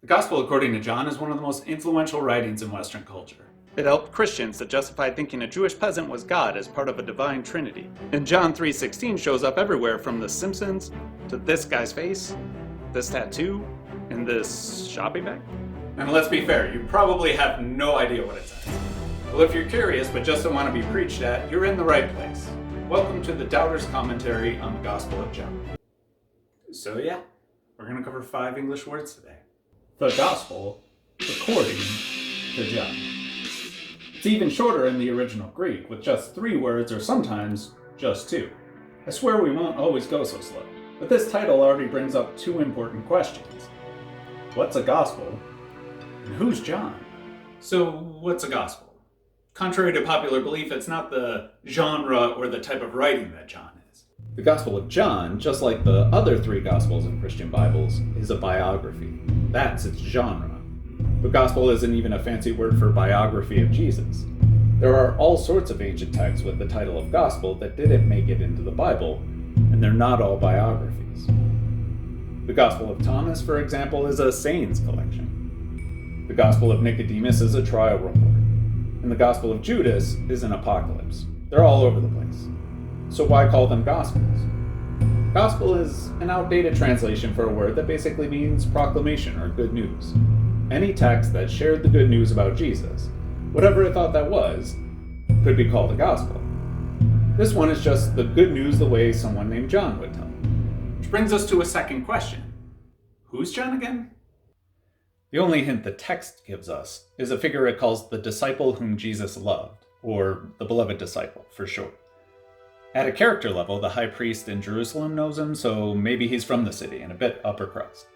The Gospel according to John is one of the most influential writings in Western culture. It helped Christians to justify thinking a Jewish peasant was God as part of a divine trinity. And John 3:16 shows up everywhere, from The Simpsons to this guy's face, this tattoo, and this shopping bag. And let's be fair, you probably have no idea what it says. Well, if you're curious but just don't want to be preached at, you're in the right place. Welcome to the Doubter's Commentary on the Gospel of John. So yeah, we're going to cover 5 English words today. The Gospel according to John. It's even shorter in the original Greek, with just 3 words or sometimes just 2. I swear we won't always go so slow, but this title already brings up 2 important questions. What's a gospel? And who's John? So what's a gospel? Contrary to popular belief, it's not the genre or the type of writing that John is. The Gospel of John, just like the other 3 Gospels in Christian Bibles, is a biography. That's its genre. The Gospel isn't even a fancy word for biography of Jesus. There are all sorts of ancient texts with the title of Gospel that didn't make it into the Bible, and they're not all biographies. The Gospel of Thomas, for example, is a sayings collection. The Gospel of Nicodemus is a trial report. And the Gospel of Judas is an apocalypse. They're all over the place. So why call them Gospels? Gospel is an outdated translation for a word that basically means proclamation or good news. Any text that shared the good news about Jesus, whatever it thought that was, could be called a gospel. This one is just the good news the way someone named John would tell it. Which brings us to a second question. Who's John again? The only hint the text gives us is a figure it calls the disciple whom Jesus loved, or the beloved disciple for short. At a character level, the high priest in Jerusalem knows him, so maybe he's from the city and a bit upper crust.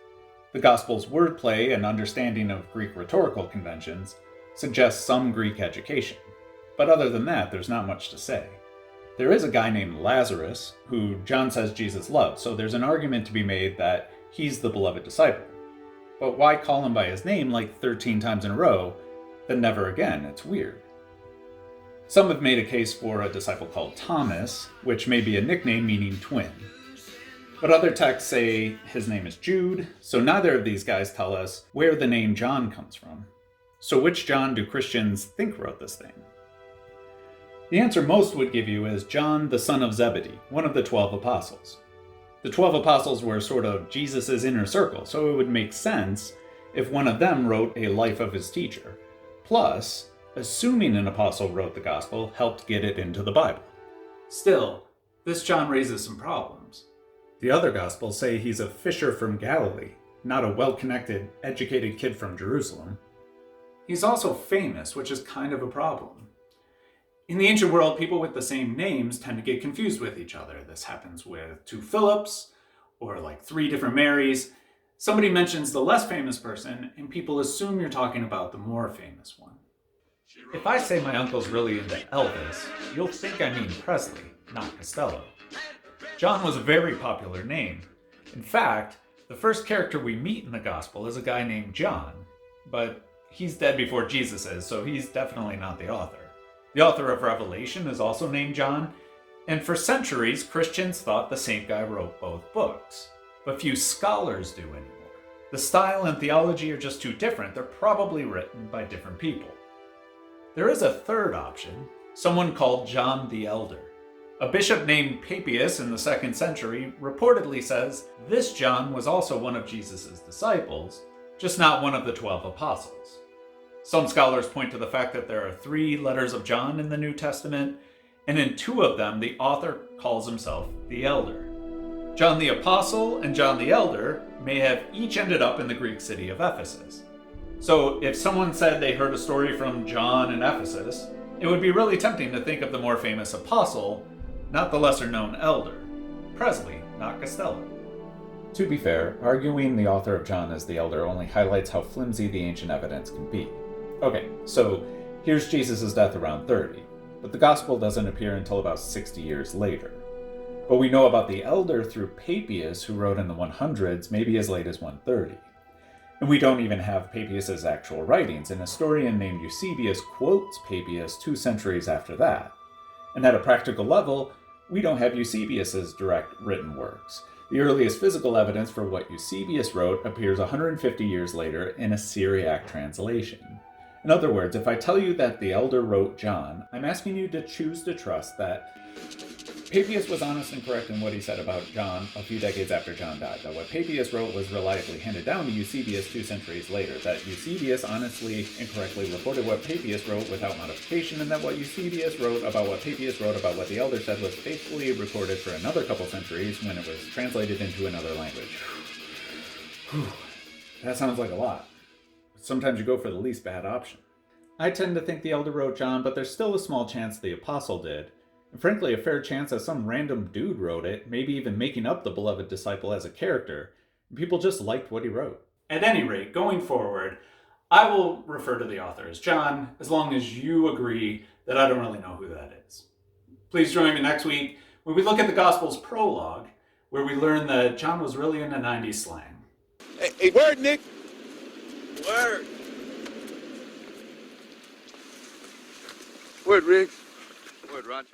The Gospel's wordplay and understanding of Greek rhetorical conventions suggests some Greek education, but other than that, there's not much to say. There is a guy named Lazarus, who John says Jesus loved, so there's an argument to be made that he's the beloved disciple. But why call him by his name like 13 times in a row, then never again? It's weird. Some have made a case for a disciple called Thomas, which may be a nickname meaning twin. But other texts say his name is Jude, so neither of these guys tell us where the name John comes from. So which John do Christians think wrote this thing? The answer most would give you is John, the son of Zebedee, one of the 12 apostles. The 12 apostles were sort of Jesus' inner circle, so it would make sense if one of them wrote a life of his teacher. Plus, assuming an apostle wrote the gospel helped get it into the Bible. Still, this John raises some problems. The other gospels say he's a fisher from Galilee, not a well-connected, educated kid from Jerusalem. He's also famous, which is kind of a problem. In the ancient world, people with the same names tend to get confused with each other. This happens with 2 Philips, or like 3 different Marys. Somebody mentions the less famous person, and people assume you're talking about the more famous one. If I say my uncle's really into Elvis, you'll think I mean Presley, not Costello. John was a very popular name. In fact, the first character we meet in the gospel is a guy named John, but he's dead before Jesus is, so he's definitely not the author. The author of Revelation is also named John, and for centuries, Christians thought the same guy wrote both books. But few scholars do anymore. The style and theology are just too different. They're probably written by different people. There is a third option, someone called John the Elder. A bishop named Papias in the 2nd century reportedly says this John was also one of Jesus' disciples, just not one of the 12 apostles. Some scholars point to the fact that there are 3 letters of John in the New Testament, and in 2 of them, the author calls himself the Elder. John the Apostle and John the Elder may have each ended up in the Greek city of Ephesus. So if someone said they heard a story from John in Ephesus, it would be really tempting to think of the more famous apostle, not the lesser-known elder. Presley, not Costello. To be fair, arguing the author of John as the Elder only highlights how flimsy the ancient evidence can be. Okay, so here's Jesus' death around 30, but the gospel doesn't appear until about 60 years later. But we know about the Elder through Papias, who wrote in the 100s, maybe as late as 130. And we don't even have Papias' actual writings. An historian named Eusebius quotes Papias 2 centuries after that. And at a practical level, we don't have Eusebius' direct written works. The earliest physical evidence for what Eusebius wrote appears 150 years later in a Syriac translation. In other words, if I tell you that the elder wrote John, I'm asking you to choose to trust that Papias was honest and correct in what he said about John a few decades after John died, that what Papias wrote was reliably handed down to Eusebius 2 centuries later, that Eusebius honestly and correctly reported what Papias wrote without modification, and that what Eusebius wrote about what Papias wrote about what the elder said was faithfully recorded for another couple centuries when it was translated into another language. Whew. That sounds like a lot. Sometimes you go for the least bad option. I tend to think the elder wrote John, but there's still a small chance the apostle did. And frankly, a fair chance that some random dude wrote it, maybe even making up the beloved disciple as a character, and people just liked what he wrote. At any rate, going forward, I will refer to the author as John, as long as you agree that I don't really know who that is. Please join me next week when we look at the Gospel's prologue, where we learn that John was really into 90s slang. Hey, word, Nick! Word! Word, Riggs. Word, Roger.